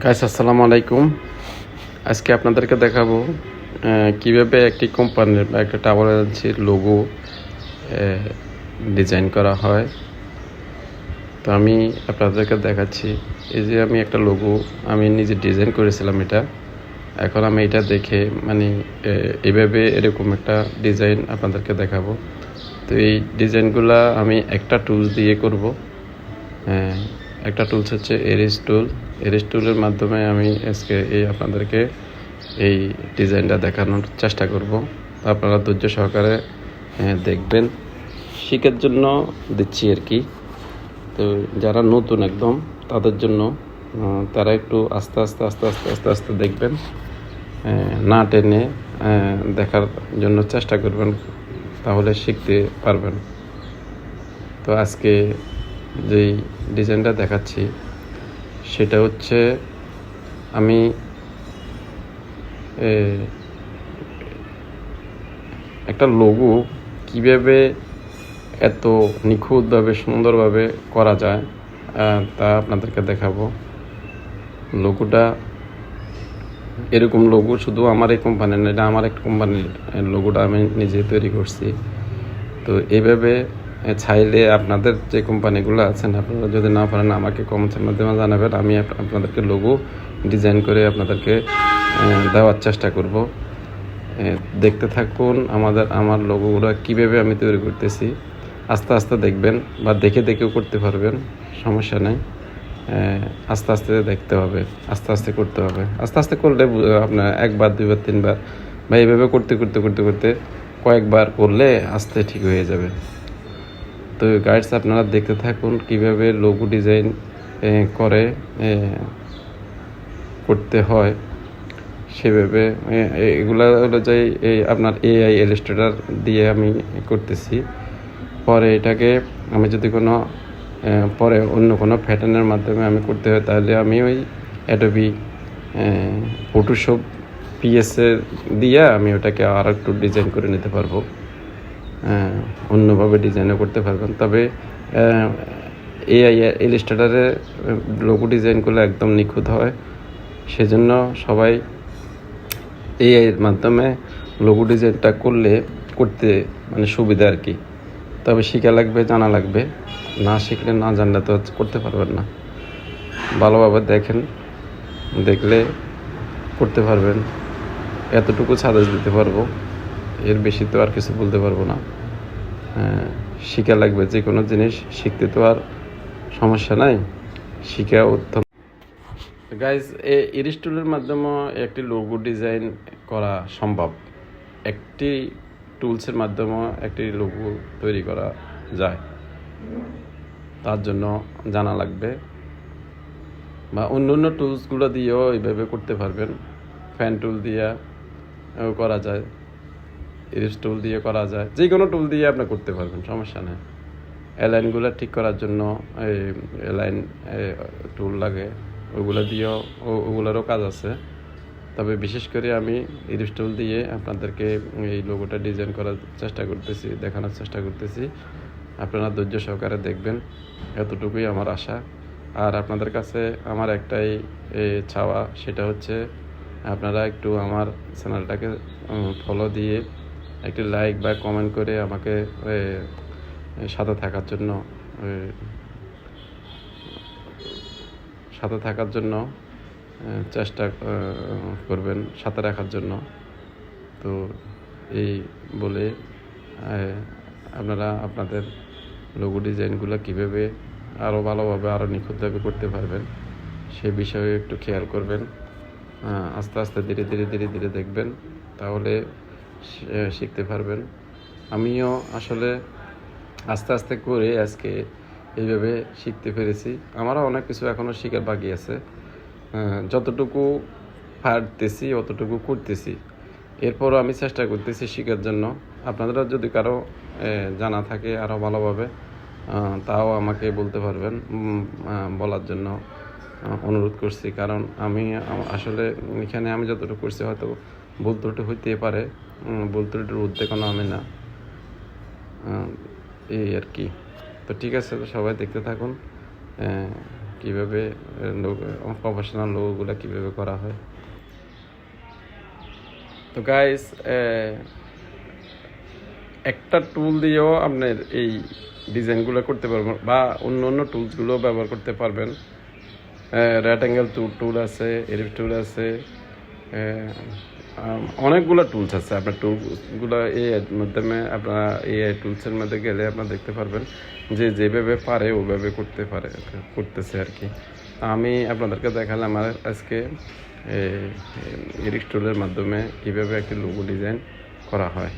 Guys আসসালামু আলাইকুম। আজকে আপনাদেরকে দেখাবো কিভাবে একটি কোম্পানির বা একটা ট্রাভেল এজেন্সির লোগো ডিজাইন করা হয়। তো আমি আপনাদেরকে দেখাচ্ছি। এই যে আমি একটা লোগো আমি নিজে ডিজাইন করেছিলাম এটা। এখন আমি এটা দেখে মানে এইভাবে এরকম একটা ডিজাইন আপনাদেরকে দেখাবো। তো এই ডিজাইনগুলা আমি একটা টুলস দিয়ে করব। একটা টুলস হচ্ছে এরিস টুল। এরিস টুলের মাধ্যমে আমি আজকে আপনাদেরকে এই ডিজাইনটা দেখানোর চেষ্টা করব। আপনারা ধৈর্য সহকারে দেখবেন, শিখার জন্য দিচ্ছি আর কি। তো যারা নতুন একদম তাদের জন্য তারা একটু আস্তে আস্তে আস্তে আস্তে আস্তে আস্তে দেখবেন, না টেনে দেখার জন্য চেষ্টা করবেন, তাহলে শিখতে পারবেন। তো আজকে যেই ডিজাইনটা দেখাচ্ছি সেটা হচ্ছে আমি একটা লোগো কিভাবে এত নিখুঁতভাবে সুন্দরভাবে করা যায় তা আপনাদেরকে দেখাবো। লোগোটা এরকম লোগো শুধু আমার এই কোম্পানির না, এটা আমার একটা কোম্পানির লোগোটা আমি নিজে তৈরি করছি। তো এইভাবে চাইলে আপনাদের যে কোম্পানিগুলো আছেন, আপনারা যদি না পারেন আমাকে কমেন্টের মাধ্যমে জানাবেন, আমি আপনাদেরকে লোগো ডিজাইন করে আপনাদেরকে দেওয়ার চেষ্টা করব। দেখতে থাকুন আমার লোগোগুলো কীভাবে আমি তৈরি করতেছি। আস্তে আস্তে দেখবেন বা দেখে দেখেও করতে পারবেন, সমস্যা নেই। আস্তে আস্তে দেখতে হবে, আস্তে আস্তে করতে হবে। আস্তে আস্তে করলে আপনার একবার দুইবার তিনবার বা এইভাবে করতে করতে করতে করতে কয়েকবার করলে আস্তে ঠিক হয়ে যাবে। তো গাইডস আপনারা দেখতে থাকুন কিভাবে লোগো ডিজাইন করতে হয় সেভাবে। এগুলা হলো যে আপনার AI ইলাস্ট্রেটর দিয়ে আমি করতেছি। পরে এটাকে আমি যদি পরে অন্য কোনো প্যাটার্নের মাধ্যমে আমি করতে হয়, তাহলে আমি ওই অ্যাডোবি ফটোশপ পিএসের দিয়ে আমি ওটাকে আর একটু ডিজাইন করে নিতে পারবো, অন্যভাবে ডিজাইনও করতে পারবেন। তবে AI ইলাস্ট্রেটরে লোগো ডিজাইনগুলো একদম নিখুঁত হয়, সেজন্য সবাই AI এর মাধ্যমে লোগো ডিজাইনটা করতে মানে সুবিধা আর কি। তবে শেখা লাগবে, জানা লাগবে। না শিখলে না জানলে তো করতে পারবেন না। ভালোভাবে দেখলে করতে পারবেন। এতটুকু সাজেস্ট দিতে পারবো, এর বেশি তো আর কিছু বলতে পারবো না। শেখা লাগবে, যে কোনো জিনিস শিখতে তো আর সমস্যা নাই, শিখা অত্যন্ত। গাইজ, এরিস টুলের মাধ্যমে একটি লোগো ডিজাইন করা সম্ভব। একটি টুলসের মাধ্যমে একটি লোগো তৈরি করা যায়, তার জন্য জানা লাগবে। বা অন্য অন্য টুলসগুলো দিয়েও এইভাবে করতে পারবেন। ফ্যান টুল দিয়ে করা যায়, এরিস টুল দিয়ে করা যায়, যে কোনো টুল দিয়ে আপনি করতে পারবেন, সমস্যা নেই। অ্যালাইনগুলো ঠিক করার জন্য অ্যালাইন টুল লাগে, ওগুলো দিয়েও ওগুলোরও কাজ আছে। তবে বিশেষ করে আমি এরিস টুল দিয়ে আপনাদেরকে এই লোগোটা ডিজাইন করার চেষ্টা করতেছি, দেখানোর চেষ্টা করতেছি। আপনারা ধৈর্য সহকারে দেখবেন, এতটুকুই আমার আশা। আর আপনাদের কাছে আমার একটাই চাওয়া, সেটা হচ্ছে আপনারা একটু আমার চ্যানেলটাকে ফলো দিয়ে একটি লাইক বা কমেন্ট করে আমাকে সাথে থাকার জন্য চেষ্টা করবেন, সাথে রাখার জন্য। তো এই বলে আপনারা আপনাদের লোগো ডিজাইনগুলো কীভাবে আরও ভালোভাবে আরও নিখুঁতভাবে করতে পারবেন সে বিষয়ে একটু খেয়াল করবেন। আস্তে আস্তে ধীরে ধীরে ধীরে ধীরে দেখবেন, তাহলে শিখতে পারবেন। আমিও আসলে আস্তে আস্তে করে আজকে এইভাবে শিখতে পেরেছি। আমারও অনেক কিছু এখনও শেখার বাকি আছে। যতটুকু পারতেছি অতটুকু করতেছি, এরপরও আমি চেষ্টা করতেছি শেখার জন্য। আপনাদেরও যদি কারো জানা থাকে আরও ভালোভাবে, তাও আমাকে বলতে পারবেন, বলার জন্য অনুরোধ করছি। কারণ আমি আসলে এখানে আমি যতটুকু করছি হয়তো ভুল ত্রুটি হইতেই পারে, ভুল ত্রুটির ঊর্ধ্বে কোনো আমি না, এই আর কি। তো ঠিক আছে, তো সবাই দেখতে থাকুন কীভাবে প্রফেশনাল লোগোগুলো কীভাবে করা হয়। তো গাইস, একটা টুল দিয়েও আপনার এই ডিজাইনগুলো করতে পারবেন, বা অন্য অন্য টুলসগুলো ব্যবহার করতে পারবেন। রেক্ট্যাঙ্গেল টুল আছে, এরিফ টুল আছে, অনেকগুলো টুলস আছে। আপনার টুলসগুলো এর মাধ্যমে আপনারা এআই টুলসের মধ্যে গেলে আপনারা দেখতে পারবেন যে যেভাবে পারে ওভাবে করতেছে আর কি। আমি আপনাদেরকে দেখালাম আর আজকে এরিফ টুলের মাধ্যমে কীভাবে একটি লোগো ডিজাইন করা হয়।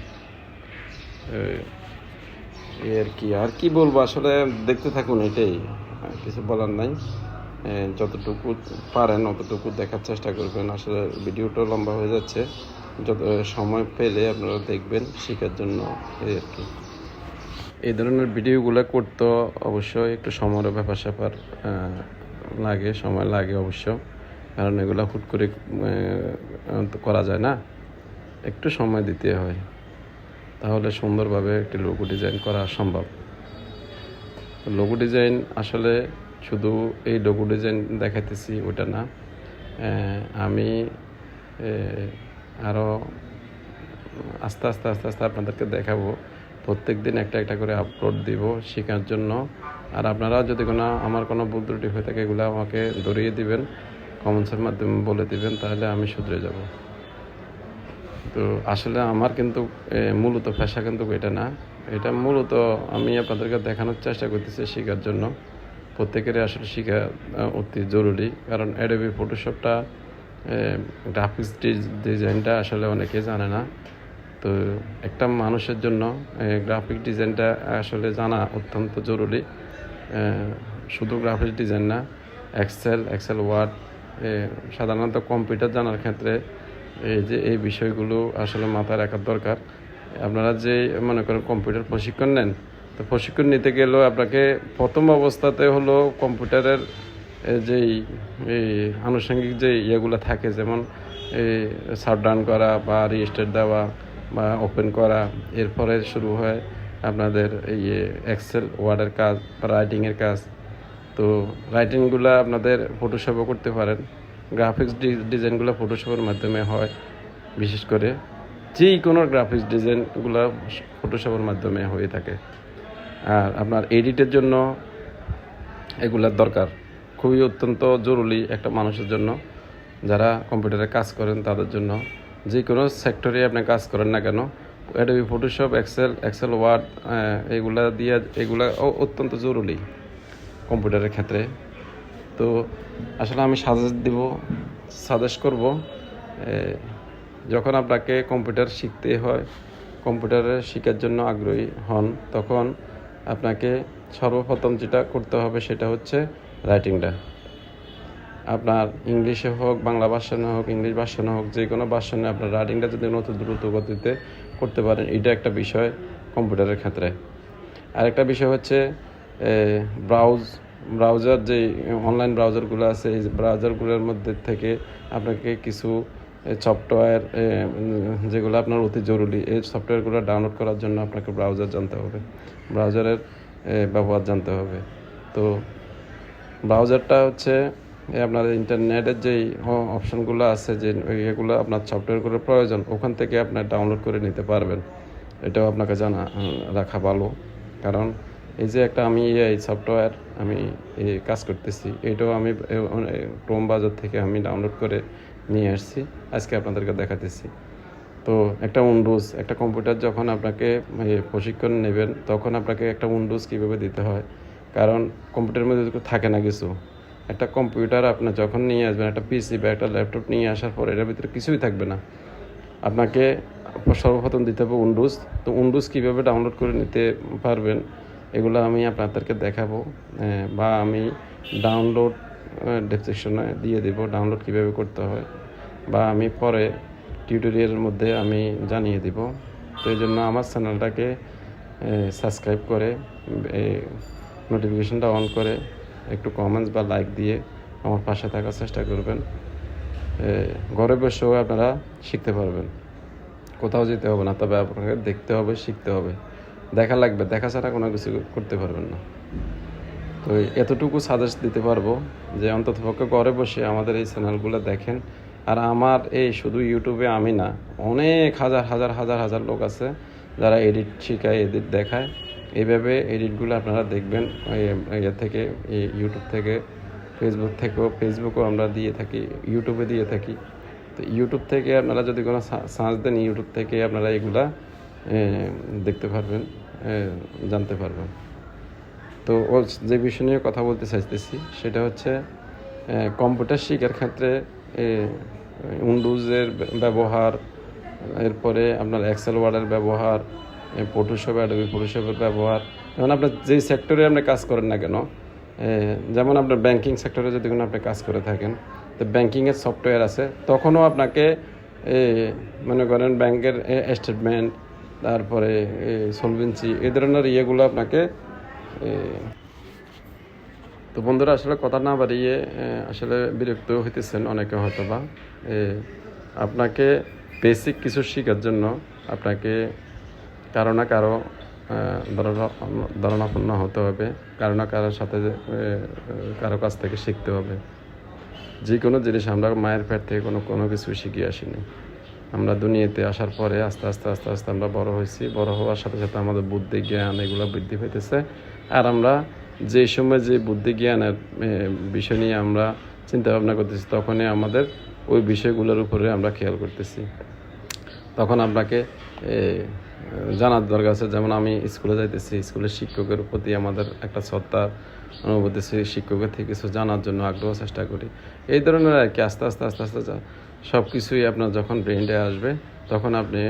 আর কি বলবো, আসলে দেখতে থাকুন, এটাই, কিছু বলার নাই। যতটুকু পারেন অতটুকু দেখার চেষ্টা করবেন। আসলে ভিডিওটা লম্বা হয়ে যাচ্ছে, যত সময় পেলে আপনারা দেখবেন শেখার জন্য, এই আর কি। এই ধরনের ভিডিওগুলো করতে অবশ্যই একটু সময়ের ব্যাপার স্যাপার লাগে, সময় লাগে অবশ্য, কারণ এগুলো হুট করে করা যায় না, একটু সময় দিতে হয়, তাহলে সুন্দরভাবে একটি লোগো ডিজাইন করা সম্ভব। লোগো ডিজাইন আসলে শুধু এই লোগো ডিজাইন দেখাইতেছি ওটা না, আমি আরও আস্তে আস্তে আপনাদেরকে দেখাবো। প্রত্যেক দিন একটা একটা করে আপলোড দিব শেখার জন্য। আর আপনারা যদি আমার কোনো ভুল ত্রুটি হয়ে থাকে এগুলো আমাকে ধরিয়ে দিবেন, কমেন্টসের মাধ্যমে বলে দিবেন, তাহলে আমি শুধরে যাব। তো আসলে আমার কিন্তু মূলত পেশা কিন্তু এটা না, এটা মূলত আমি আপনাদেরকে দেখানোর চেষ্টা করতেছি শেখার জন্য। প্রত্যেকেরই আসলে শেখা অতি জরুরি, কারণ অ্যাডোবি ফটোশপটা, গ্রাফিক্স ডিজাইনটা আসলে অনেকে জানে না। তো একটা মানুষের জন্য গ্রাফিক ডিজাইনটা আসলে জানা অত্যন্ত জরুরি। শুধু গ্রাফিক্স ডিজাইন না, এক্সেল ওয়ার্ড, সাধারণত কম্পিউটার জানার ক্ষেত্রে এই বিষয়গুলো আসলে মাথায় রাখার দরকার। আপনারা যে মনে করেন কম্পিউটার প্রশিক্ষণ নেন, তো প্রশিক্ষণ নিতে গেলেও আপনাকে প্রথম অবস্থাতে হলো কম্পিউটারের যেই আনুষঙ্গিক যে ইয়েগুলো থাকে, যেমন শাটডাউন করা বা রিস্টার্ট দেওয়া বা ওপেন করা, এরপরে শুরু হয় আপনাদের এক্সেল ওয়ার্ডের কাজ বা রাইটিংয়ের কাজ। তো রাইটিংগুলো আপনাদের ফটোশপও করতে পারেন, গ্রাফিক্স ডিজাইনগুলো ফটোশপের মাধ্যমে হয়, বিশেষ করে যে কোনো গ্রাফিক্স ডিজাইনগুলো ফটোশপের মাধ্যমে হয়ে থাকে। আর আপনার এডিটের জন্য এগুলার দরকার, খুবই অত্যন্ত জরুরি একটা মানুষের জন্য, যারা কম্পিউটারে কাজ করেন তাদের জন্য। যে কোনো সেক্টরে আপনি কাজ করেন না কেন, অ্যাডোবি ফটোশপ, এক্সেল ওয়ার্ড, এগুলা অত্যন্ত জরুরি কম্পিউটারের ক্ষেত্রে। তো আসলে আমি সাজেস্ট করব, যখন আপনাকে কম্পিউটার শিখতে হয়, কম্পিউটারে শেখার জন্য আগ্রহী হন, তখন আপনাকে সর্বপ্রথম যেটা করতে হবে সেটা হচ্ছে রাইটিংটা। আপনার ইংলিশে হোক, বাংলা ভার্সনে হোক, ইংলিশ ভার্সনে হোক, যে কোনো ভার্সনে আপনার রাইটিংটা যদি দ্রুত গতিতে করতে পারেন, এটা একটা বিষয় কম্পিউটারের ক্ষেত্রে। আরেকটা বিষয় হচ্ছে ব্রাউজার, যে অনলাইন ব্রাউজারগুলো আছে, এই ব্রাউজারগুলোর মধ্যে থেকে আপনাকে কিছু সফটওয়্যার, যেগুলো আপনার অতি জরুরি, এই সফটওয়্যারগুলো ডাউনলোড করার জন্য আপনাকে ব্রাউজার জানতে হবে, ব্রাউজারের ব্যবহার জানতে হবে। তো ব্রাউজারটা হচ্ছে আপনার ইন্টারনেটের যেই অপশানগুলো আছে, যে এগুলো আপনার সফটওয়্যারগুলোর প্রয়োজন, ওখান থেকে আপনার ডাউনলোড করে নিতে পারবেন। এটাও আপনাকে জানা রাখা ভালো, কারণ এই যে আমি এই সফটওয়্যার আমি কাজ করতেছি, এটাও আমি ক্রোম ব্রাউজার থেকে আমি ডাউনলোড করে নিয়ে আসছি, আজকে আপনাদেরকে দেখাতেছি। তো একটা একটা কম্পিউটার যখন আপনাকে প্রশিক্ষণ নেবেন, তখন আপনাকে একটা উইন্ডোজ কীভাবে দিতে হয়, কারণ কম্পিউটারের মধ্যে থাকে না কিছু। একটা কম্পিউটার আপনার যখন নিয়ে আসবেন, একটা পিসি বা একটা ল্যাপটপ নিয়ে আসার পর এটার ভিতরে কিছুই থাকবে না, আপনাকে সর্বপ্রথম দিতে হবে উইন্ডোজ। তো উইন্ডোজ কীভাবে ডাউনলোড করে নিতে পারবেন এগুলো আমি আপনাদেরকে দেখাবো, বা আমি ডাউনলোড ডেসক্রিপশনে দিয়ে দেবো ডাউনলোড কীভাবে করতে হয়, বা আমি পরে টিউটোরিয়ালের মধ্যে আমি জানিয়ে দেব। তো এই জন্য আমার চ্যানেলটাকে সাবস্ক্রাইব করে নোটিফিকেশনটা অন করে একটু কমেন্টস বা লাইক দিয়ে আমার পাশে থাকার চেষ্টা করবেন। ঘরে বসেও আপনারা শিখতে পারবেন, কোথাও যেতে হবে না, তবে আপনাকে দেখতে হবে, শিখতে হবে, দেখা লাগবে, দেখা ছাড়া কোনো কিছু করতে পারবেন না। তো এতটুকু সাজেস্ট দিতে পারবো যে অন্ততপক্ষে ঘরে বসে আমাদের এই চ্যানেলগুলো দেখেন। আর আমার এই শুধু ইউটিউবে আমি না, অনেক হাজার হাজার হাজার হাজার লোক আছে যারা এডিট শেখায়, এডিট দেখায়। এইভাবে এডিটগুলো আপনারা দেখবেন ইয়ে থেকে, ইউটিউব থেকে, ফেসবুকেও আমরা দিয়ে থাকি, ইউটিউবে দিয়ে থাকি। তো ইউটিউব থেকে আপনারা যদি কোনো সার্চ দেন, ইউটিউব থেকে আপনারা এগুলা দেখতে পারবেন, জানতে পারবেন। তো ও যে বিষয় নিয়ে কথা বলতে চাইতেছি সেটা হচ্ছে কম্পিউটার শেখার ক্ষেত্রে উইন্ডোজের ব্যবহার, এরপরে আপনার এক্সেল ওয়ার্ডের ব্যবহার, ফটোশপ, অ্যাডোবি ফটোশপের ব্যবহার। যেমন আপনার যেই সেক্টরে আপনি কাজ করেন না কেন, যেমন আপনার ব্যাংকিং সেক্টরে যদি কোনো আপনি কাজ করে থাকেন, তো ব্যাংকিংয়ের সফটওয়্যার আছে, তখনও আপনাকে মনে করেন ব্যাংকের স্টেটমেন্ট, তারপরে সলভেন্সি, এই ধরনের ইয়েগুলো আপনাকে। তো বন্ধুরা, আসলে কথা না বাড়িয়ে আসলে বিরক্ত হইতেছেন অনেকে হয়তো বা। আপনাকে বেসিক কিছু শেখার জন্য আপনাকে কারো না কারো ধারণাপন্ন হতে হবে, কারো না কারোর সাথে কারো কাছ থেকে শিখতে হবে। যে কোনো জিনিস আমরা মায়ের পেট থেকে কোনো কিছু শিখে আসিনি। আমরা দুনিয়াতে আসার পরে আস্তে আস্তে আস্তে আস্তে আমরা বড় হয়েছি। বড় হওয়ার সাথে সাথে আমাদের বুদ্ধি জ্ঞান এগুলো বৃদ্ধি পেতেছে। আর আমরা যে সময় যে বুদ্ধি জ্ঞানের বিষয় নিয়ে আমরা চিন্তা ভাবনা করতেছি, তখনই আমাদের ওই বিষয়গুলোর উপরে আমরা খেয়াল করতেছি। তখন আপনাকে জানার দরকার আছে। যেমন আমি স্কুলে যাইতেছি, স্কুলের শিক্ষকের প্রতি আমাদের একটা শ্রদ্ধার অনুভূতি, শিক্ষকের থেকে কিছু জানার জন্য আগ্রহ চেষ্টা করি। এই ধরনের আর কি আস্তে আস্তে আস্তে আস্তে সব কিছুই আপনার যখন ব্রেইনে আসবে, তখন আপনি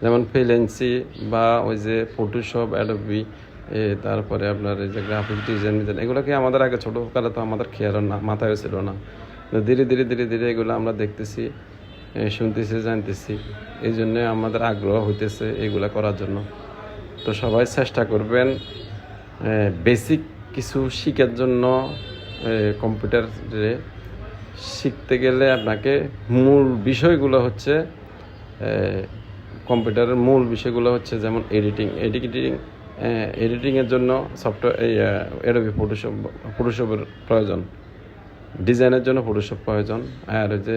যেমন ফ্রিল্যান্সি বা ওই যে ফটোশপ, অ্যাডোবি, তারপরে আপনার এই যে গ্রাফিক ডিজাইন, এগুলোকে আমাদের আগে ছোটোকালে তো আমাদের খেয়াল না, মাথায় ছিল না। ধীরে ধীরে ধীরে ধীরে এগুলো আমরা দেখতেছি, শুনতেছি, জানতেছি। এই জন্যে আমাদের আগ্রহ হইতেছে এগুলা করার জন্য। তো সবাই চেষ্টা করবেন বেসিক কিছু শেখার জন্য। কম্পিউটারে শিখতে গেলে আপনাকে মূল বিষয়গুলো হচ্ছে, কম্পিউটারের মূল বিষয়গুলো হচ্ছে যেমন এডিটিংয়ের জন্য সফটওয়্যার, এই অ্যাডোবি ফটোশপের প্রয়োজন, ডিজাইনের জন্য ফটোশপ প্রয়োজন, আর যে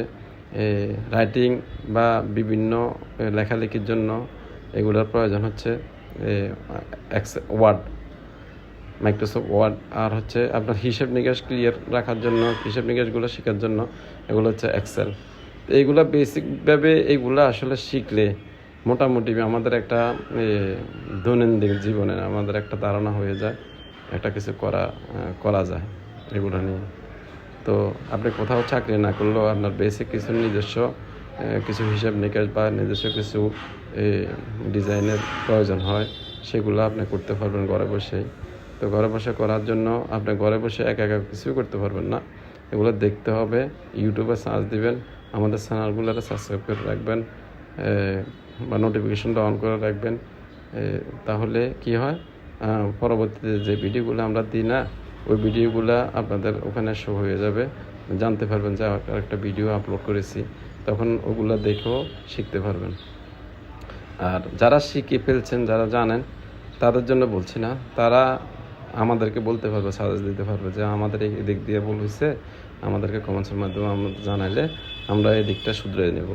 রাইটিং বা বিভিন্ন লেখালেখির জন্য এগুলোর প্রয়োজন হচ্ছে ওয়ার্ড, মাইক্রোসফট ওয়ার্ড। আর হচ্ছে আপনার হিসাব নিকাশ ক্লিয়ার রাখার জন্য, হিসাব নিকাশগুলো শেখার জন্য এগুলো হচ্ছে এক্সেল। তো এইগুলো বেসিকভাবে এইগুলো আসলে শিখলে মোটামুটি আমাদের একটা দৈনন্দিন জীবনে আমাদের একটা ধারণা হয়ে যায়, একটা কিছু করা যায় এগুলো নিয়ে। তো আপনি কোথাও চাকরি না করলেও আপনার বেসিক কিছু নিজস্ব কিছু হিসাব নিকাশ বা নিজস্ব কিছু ডিজাইনের প্রয়োজন হয়, সেগুলো আপনি করতে পারবেন ঘরে বসেই। তো ঘরে বসে করার জন্য আপনি ঘরে বসে একা একা কিছুই করতে পারবেন না, এগুলো দেখতে হবে। ইউটিউবে সার্চ দিবেন, আমাদের চ্যানেলগুলোতে সাবস্ক্রাইব করে রাখবেন বা নোটিফিকেশনটা অন করে রাখবেন। তাহলে কি হয়, পরবর্তীতে যে ভিডিওগুলো আমরা দিই না, ওই ভিডিওগুলো আপনাদের ওখানে শো হয়ে যাবে, জানতে পারবেন যে একটা ভিডিও আপলোড করেছি, তখন ওগুলো দেখেও শিখতে পারবেন। আর যারা শিখে ফেলছেন, যারা জানেন, তাদের জন্য বলছি না, তারা আমাদেরকে বলতে পারবে, সাজেস্ট দিতে পারবে যে আমাদের এই দিক দিয়ে ভুল হয়েছে, আমাদেরকে কমেন্টসের মাধ্যমে আমাদের জানাইলে আমরা এই দিকটা শুধরে নেব।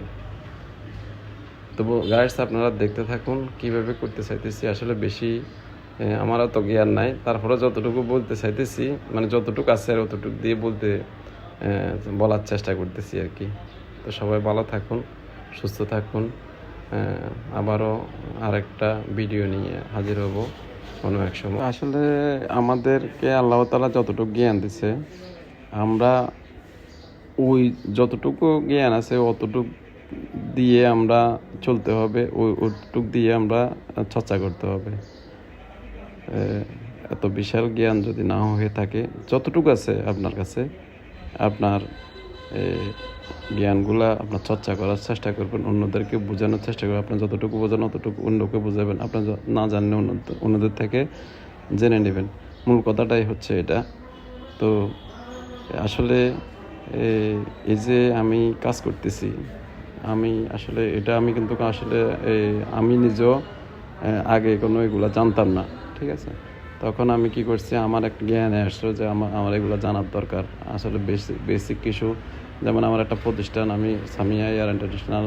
তবু গাইডস আপনারা দেখতে থাকুন কীভাবে করতে চাইতেছি। আসলে বেশি আমারও তো জ্ঞান নাই, তারপরে যতটুকু বলতে চাইতেছি, মানে যতটুকু আছে আর অতটুকু দিয়ে বলার চেষ্টা করতেছি আর কি। তো সবাই ভালো থাকুন, সুস্থ থাকুন। আবারও আরেকটা ভিডিও নিয়ে হাজির হব কোনো এক সময়। আসলে আমাদেরকে আল্লাহ তাআলা যতটুকু জ্ঞান দিছে, আমরা ওই যতটুকু জ্ঞান আছে অতটুকু দিয়ে আমরা চলতে হবে, ওইটুক দিয়ে আমরা চর্চা করতে হবে। এত বিশাল জ্ঞান যদি না হয়ে থাকে, যতটুকু আছে আপনার কাছে, আপনার জ্ঞানগুলা আপনার চর্চা করার চেষ্টা করবেন, অন্যদেরকে বোঝানোর চেষ্টা করবেন। আপনার যতটুকু বোঝানো অতটুকু অন্যকে বোঝাবেন, আপনার না জানলে অন্যদের থেকে জেনে নেবেন। মূল কথাটাই হচ্ছে এটা। তো আসলে এই যে আমি কাজ করতেছি, আমি আসলে এটা আমি কিন্তু আসলে আমি নিজেও আগে কোনো এগুলো জানতাম না, ঠিক আছে। তখন আমি কি করছি, আমার একটা জ্ঞানে আসলো যে আমার এগুলো জানার দরকার। আসলে বেসিক কিছু, যেমন আমার একটা প্রতিষ্ঠান, আমি Samia air international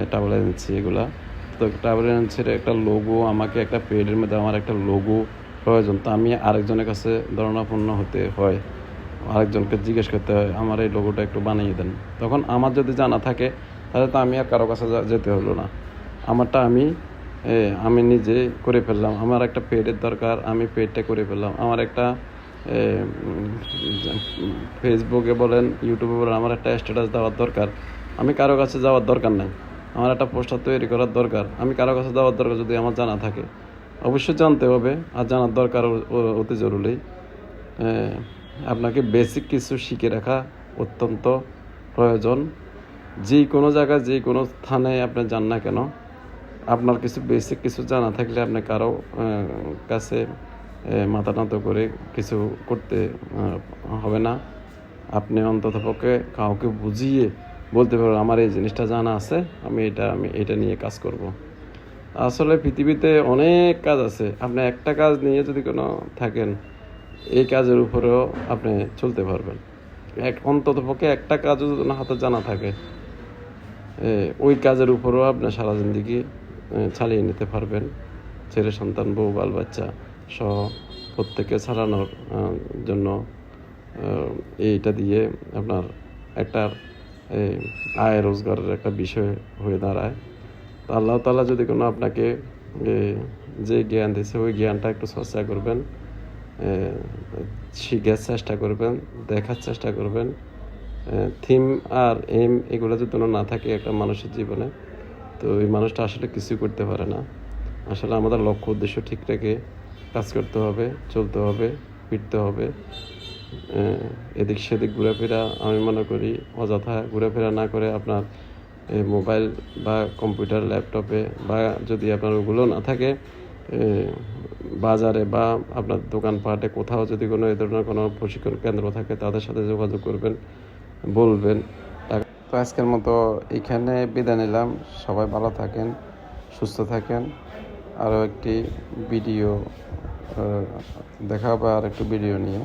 travel agency, এগুলা তো ট্রাভেল এজেন্সির একটা লোগো, আমাকে একটা পেডের মধ্যে আমার একটা লোগো প্রয়োজন। তো আমি আরেকজনের কাছে ধারণাপূর্ণ হতে হয়, আরেকজনকে জিজ্ঞেস করতে হয় আমার এই লোগোটা একটু বানিয়ে দেন। তখন আমার যদি জানা থাকে তাহলে তো আমি আর কারো কাছে যেতে হলো না, আমারটা আমি নিজে করে ফেললাম। আমার একটা পেডের দরকার, আমি পেডটা করে ফেললাম। আমার একটা ফেসবুকে বলেন, ইউটিউবে বলেন, আমার একটা স্ট্যাটাস দেওয়ার দরকার, আমি কারো কাছে যাওয়ার দরকার নাই। আমার একটা পোস্টার তৈরি করার দরকার, আমি কারো কাছে যাওয়ার দরকার যদি আমার জানা থাকে। অবশ্যই জানতে হবে, আর জানার দরকার অতি জরুরি। আপনাকে বেসিক কিছু শিখে রাখা অত্যন্ত প্রয়োজন। যে কোনো জায়গায়, যে কোনো স্থানে আপনি যান না কেন, আপনার কিছু বেসিক কিছু জানা থাকলে আপনি কারো কাছে মাথা নত করে কিছু করতে হবে না। আপনি অন্ততপক্ষে কাউকে বুঝিয়ে বলতে পারবেন আমার এই জিনিসটা জানা আছে, আমি এটা নিয়ে কাজ করব। আসলে পৃথিবীতে অনেক কাজ আছে, আপনি একটা কাজ নিয়ে যদি কোনো থাকেন, এই কাজের উপরেও আপনি চলতে পারবেন। অন্ততপক্ষে একটা কাজও যদি হাতে জানা থাকে, ওই কাজের উপরেও আপনি সারা জিন্দেগি চালিয়ে নিতে পারবেন। ছেলে সন্তান, বউ, বাল বাচ্চা সহ প্রত্যেককে চালানোর জন্য এইটা দিয়ে আপনার একটা আয় রোজগারের একটা বিষয় হয়ে দাঁড়ায়। তো আল্লাহ তাআলা যদি কোনো আপনাকে যে জ্ঞান দিয়েছে, ওই জ্ঞানটা একটু চর্চা করবেন, শিখার চেষ্টা করবেন, দেখার চেষ্টা করবেন। থিম আর এম এগুলো যদি না থাকে একটা মানুষের জীবনে, তো ওই মানুষটা আসলে কিছু করতে পারে না। আসলে আমাদের লক্ষ্য উদ্দেশ্য ঠিক রেখে কাজ করতে হবে, চলতে হবে, ফিরতে হবে। এদিক সেদিক ঘোরাফেরা আমি মনে করি অযথা ঘোরাফেরা না করে আপনার মোবাইল বা কম্পিউটার, ল্যাপটপে, বা যদি আপনার ওগুলো না থাকে, বাজারে বা আপনার দোকানপাটে কোথাও যদি কোনো এই ধরনের কোনো প্রশিক্ষণ কেন্দ্র থাকে, তাদের সাথে যোগাযোগ করবেন, বলবেন। তো আজকের মতো এখানে বিদায় নিলাম। সবাই ভালো থাকেন, সুস্থ থাকেন। আরও একটি ভিডিও দেখা হবে, আর একটু ভিডিও নিয়ে।